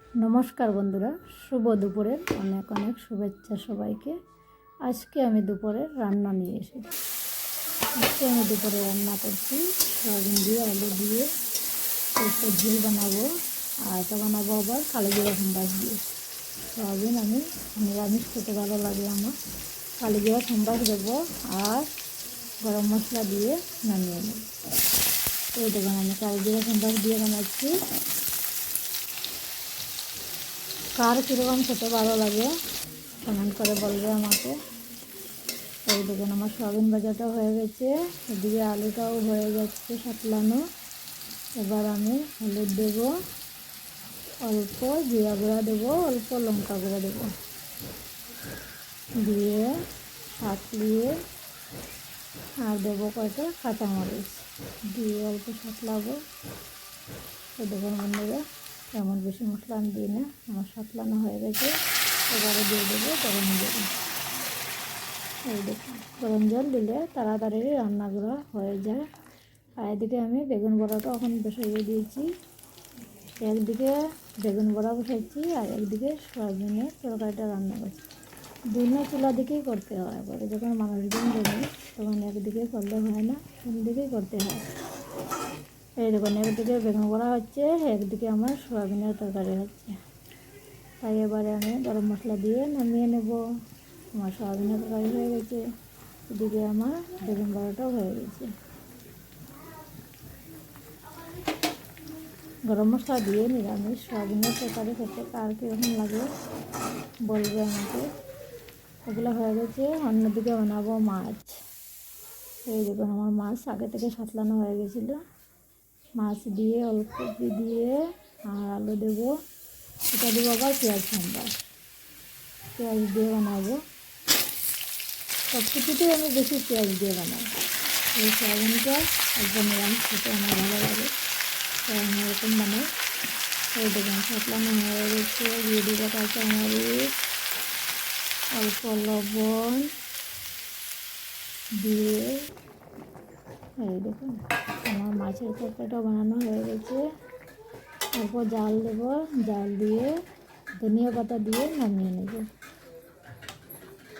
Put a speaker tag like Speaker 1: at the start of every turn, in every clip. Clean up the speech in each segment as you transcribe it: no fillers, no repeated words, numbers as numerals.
Speaker 1: নমস্কার বন্ধুরা, শুভ দুপুরের অনেক অনেক শুভেচ্ছা সবাইকে। আজকে আমি দুপুরে রান্না নিয়ে এসেছি। দুপুরে রান্না করছি সয়াবিন দিয়ে, আলু দিয়ে একটু ঝোল বানাবো। আর এটা বানাবো আবার কালো জিরা সম্বাস দিয়ে। সয়াবিন আমি নিরামিষ খেতে ভালো লাগে আমার। কালো জিরা সম্বাস দেবো আর গরম মশলা দিয়ে নামিয়ে নেব। এই দেখুন আমি কালো জিরা সম্বাস দিয়ে বানাচ্ছি। কার কীরকম খেতে ভালো লাগে কমেন্ট করে বলবে আমাকে। এই দেখুন আমার সয়াবিন ভাজাটা হয়ে গেছে, এদিকে আলুটাও হয়ে যাচ্ছে সাতলানো। এবার আমি হলুদ দেবো, অল্প জিরা গুঁড়া দেবো, অল্প লঙ্কা গুঁড়া দেবো, দিয়ে সাতলিয়ে আর দেবো কয়টা কাঁচামরিচ দিয়ে অল্প সাতলাবো। এই দেখুন বন্ধুরা, তেমন বেশি মশলা আমি দিই না, আমার সাতলানো হয়ে গেছে। এবারে দিয়ে দেবো গরম জল। এই দেখুন গরম জল দিলে তাড়াতাড়ি রান্নাগুলো হয়ে যায়। আর এদিকে আমি বেগুন বড়াটা এখন বসিয়ে দিয়েছি। একদিকে বেগুন বড়া বসাচ্ছি আর একদিকে সয়াবিনের তরকারিটা রান্না করছি। দুনো চুলা দিকেই করতে হয়, পরে যখন মানুষজন দেবে তখন একদিকে করলে হয় না, একদিকেই করতে হয়। এই দেখুন একদিকে বেগুন বড়া হচ্ছে, একদিকে আমার সয়াবিনের তরকারি হচ্ছে। তাই এবারে আমি গরম মশলা দিয়ে নামিয়ে নেব। আমার সয়াবিনের তরকারি হয়ে গেছে, এদিকে আমার বেগুন বড়াটাও হয়ে গেছে। গরম মশলা দিয়ে নিরামিষ সয়াবিনের তরকারি খেতে কার কীরকম লাগে বলবে আমাকে। ওগুলো হয়ে গেছে। অন্যদিকে বানাবো মাছ। এই দেখুন আমার মাছ আগে থেকে সাতলানো হয়ে গেছিলো। মাছ দিয়ে অল্প দিয়ে আর আলু দেবো, এটা দেবো আবার পেঁয়াজ সম্বাস, পেঁয়াজ দিয়ে বানাবো। সব কিছুতেই আমি বেশি পেঁয়াজ দিয়ে বানাই। এই সয়াবিনটা একদম নিরামিষ খেতে আমার ভালো লাগে, তাই আমি এরকম বানাই। এই দেখুন সাতলানো হয়ে গেছে, দিয়ে দেবো কাঁচামরিচ, অল্প লবণ দিয়ে। এই দেখুন আমার মাছের তরকারিটা বানানো হয়ে গেছে। অল্প জাল দেবো, জাল দিয়ে ধনিয়া পাতা দিয়ে নামিয়ে নেব।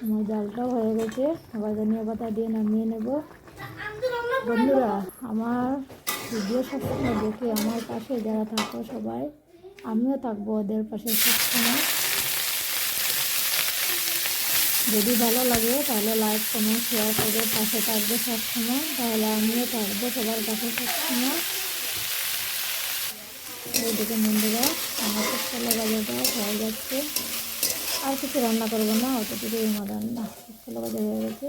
Speaker 1: আমার জালটাও হয়ে গেছে, আবার ধনিয়া পাতা দিয়ে নামিয়ে নেব। বন্ধুরা, আমার ভিডিও সবসময় দেখে আমার পাশে যারা থাকো সবাই, আমিও থাকবো ওদের পাশে সবসময়। যদি ভালো লাগে তাহলে লাইক কমেন্ট শেয়ার করে পাশে থাকবে সবসময়, তাহলে আমিও থাকবো সবার পাশে সবসময়। এই দেখে বন্ধুরা আমার কাঁচকলা ভাজাটাও হয়ে যাচ্ছে। আর কিছু রান্না করবো না, অতটুকুই আমার রান্না। কাঁচকলা ভাজা হয়ে গেছে।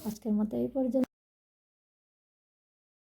Speaker 1: আজকের মতো এই পর্যন্ত।